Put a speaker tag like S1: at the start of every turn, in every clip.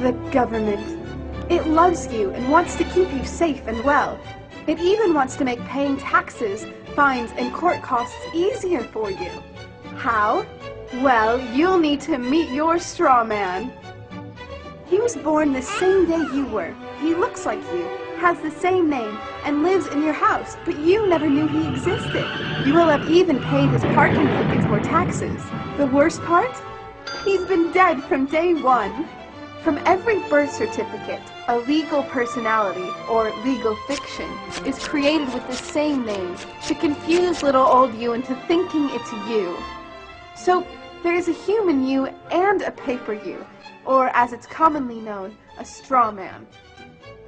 S1: The government. It loves you and wants to keep you safe and well. It even wants to make paying taxes, fines, and court costs easier for you. How? Well, you'll need to meet your straw man. He was born the same day you were. He looks like you, has the same name, and lives in your house, but you never knew he existed. You will have even paid his parking tickets or taxes. The worst part? He's been dead from day one. From every birth certificate, a legal personality, or legal fiction, is created with the same name to confuse little old you into thinking it's you. So, there's a human you and a paper you, or as it's commonly known, a straw man.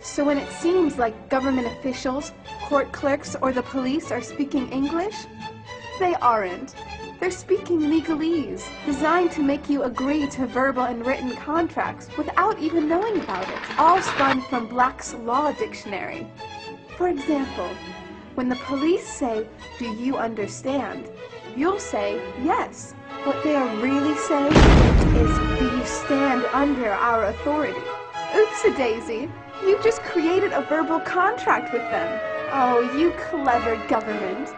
S1: So when it seems like government officials, court clerks, or the police are speaking English, they aren't. They're speaking legalese, designed to make you agree to verbal and written contracts without even knowing about it, all spun from Black's Law Dictionary. For example, when the police say, "Do you understand?" you'll say, "Yes." What they are really saying is, "Do you stand under our authority?" Oops-a-daisy, you just created a verbal contract with them. Oh, you clever government.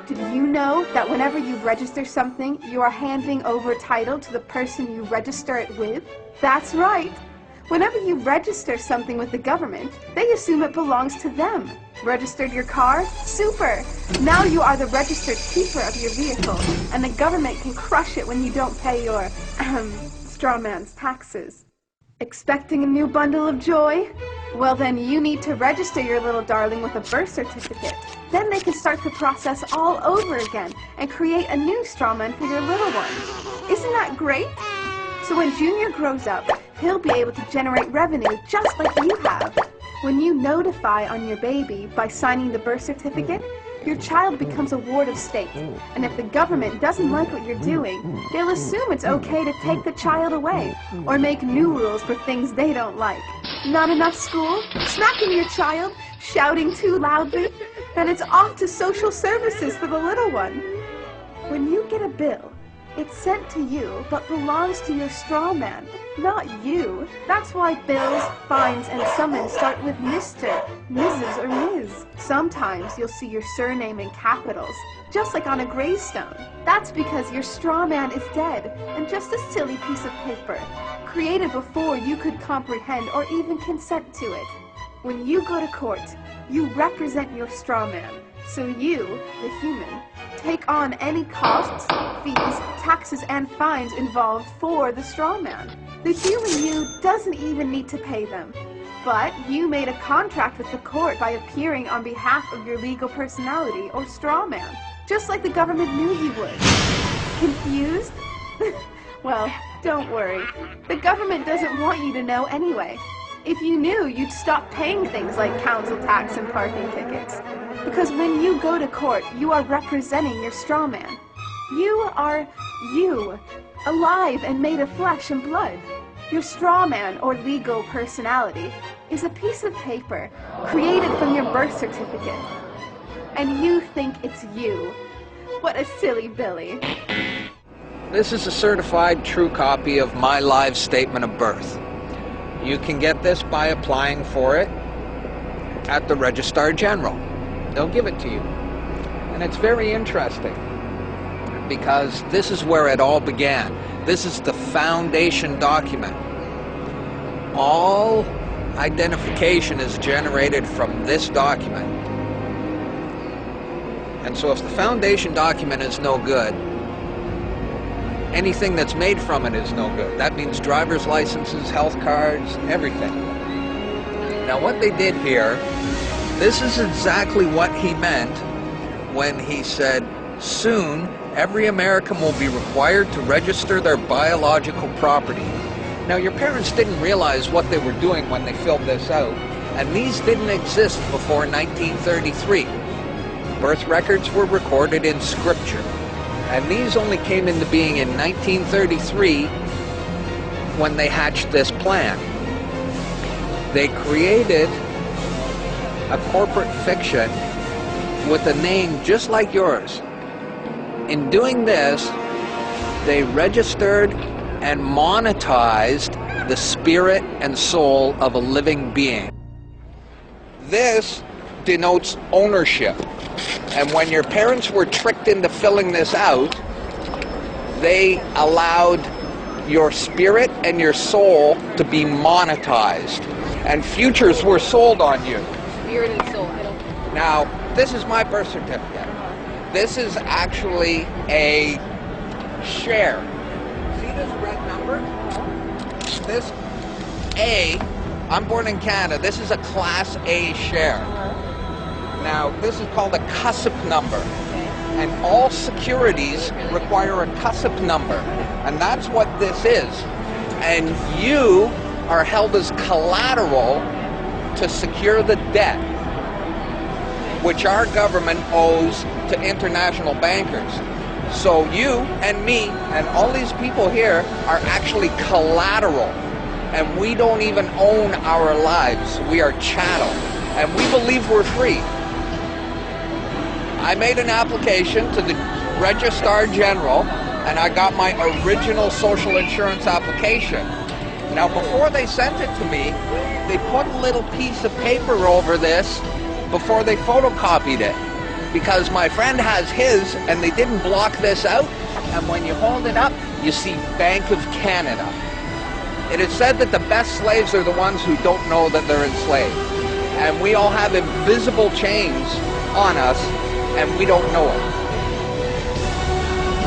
S1: Did you know that whenever you register something, you are handing over title to the person you register it with? That's right. Whenever you register something with the government, they assume it belongs to them. Registered your car? Super! Now you are the registered keeper of your vehicle, and the government can crush it when you don't pay your, straw man's taxes. Expecting a new bundle of joy? Well then you need to register your little darling with a birth certificate. Then they can start the process all over again and create a new straw man for your little one. Isn't that great? So when Junior grows up, he'll be able to generate revenue just like you have. When you notify on your baby by signing the birth certificate, your child becomes a ward of state. And if the government doesn't like what you're doing, they'll assume it's okay to take the child away or make new rules for things they don't like. Not enough school? Smacking your child? Shouting too loudly? And it's off to social services for the little one. When you get a bill, it's sent to you, but belongs to your straw man, not you. That's why bills, fines, and summons start with Mr., Mrs., or Ms. Sometimes you'll see your surname in capitals, just like on a gravestone. That's because your straw man is dead, and just a silly piece of paper, created before you could comprehend or even consent to it. When you go to court, you represent your straw man. So you, the human, take on any costs, fees, taxes, and fines involved for the straw man. The human you doesn't even need to pay them. But you made a contract with the court by appearing on behalf of your legal personality or straw man, just like the government knew you would. Confused? Well, don't worry. The government doesn't want you to know anyway. If you knew, you'd stop paying things like council tax and parking tickets. Because when you go to court, you are representing your straw man. You are you, alive and made of flesh and blood. Your straw man, or legal personality, is a piece of paper created from your birth certificate. And you think it's you. What a silly Billy.
S2: This is a certified true copy of my live statement of birth. You can get this by applying for it at the Registrar General. They'll give it to you. And it's very interesting because this is where it all began. This is the foundation document. All identification is generated from this document. And so if the foundation document is no good, anything that's made from it is no good. That means driver's licenses, health cards, everything. Now what they did here, this is exactly what he meant when he said, soon every American will be required to register their biological property. Now your parents didn't realize what they were doing when they filled this out, and these didn't exist before 1933. Birth records were recorded in scripture. And these only came into being in 1933 when they hatched this plan. They created a corporate fiction with a name just like yours. In doing this, they registered and monetized the spirit and soul of a living being. This denotes ownership. And when your parents were tricked into filling this out, they allowed your spirit and your soul to be monetized. And futures were sold on you.
S3: Spirit and soul.
S2: Now, this is my birth certificate. This is actually a share. See this red number? This A, I'm born in Canada, this is a Class A share. Now, this is called a CUSIP number. And all securities require a CUSIP number. And that's what this is. And you are held as collateral to secure the debt which our government owes to international bankers. So you and me and all these people here are actually collateral. And we don't even own our lives. We are chattel. And we believe we're free. I made an application to the Registrar General, and I got my original social insurance application. Now, before they sent it to me, they put a little piece of paper over this before they photocopied it, because my friend has his, and they didn't block this out, and when you hold it up, you see Bank of Canada. It is said that the best slaves are the ones who don't know that they're enslaved, and we all have invisible chains on us, and we don't know it.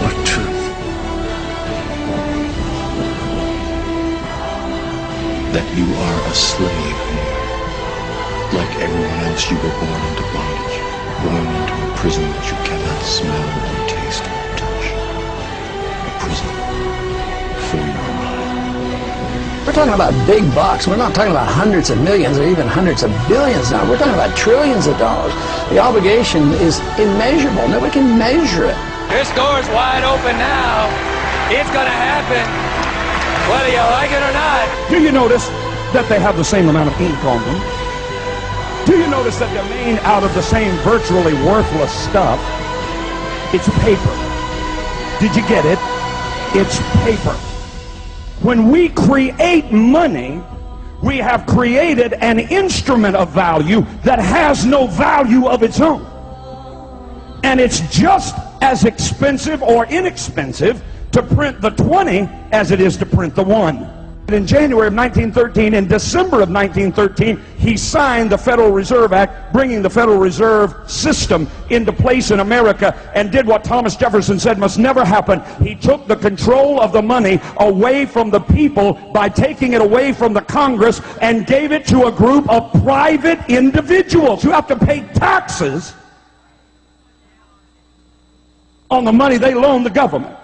S4: What truth? That you are a slave here. Like everyone else, you were born into bondage, born into a prison that you cannot smell or taste or touch. A prison for your mind.
S5: We're talking about big bucks. We're not talking about hundreds of millions or even hundreds of billions now. We're talking about trillions of dollars. The obligation is immeasurable. Nobody can measure it.
S6: This door's wide open now. It's gonna happen, whether you like it or not.
S7: Do you notice that they have the same amount of ink on them? Do you notice that they're made out of the same virtually worthless stuff? It's paper. Did you get it? It's paper. When we create money, we have created an instrument of value that has no value of its own. And it's just as expensive or inexpensive to print the 20 as it is to print the 1. In January of 1913, in December of 1913, he signed the Federal Reserve Act, bringing the Federal Reserve System into place in America, and did what Thomas Jefferson said must never happen. He took the control of the money away from the people by taking it away from the Congress and gave it to a group of private individuals who have to pay taxes on the money they loan the government.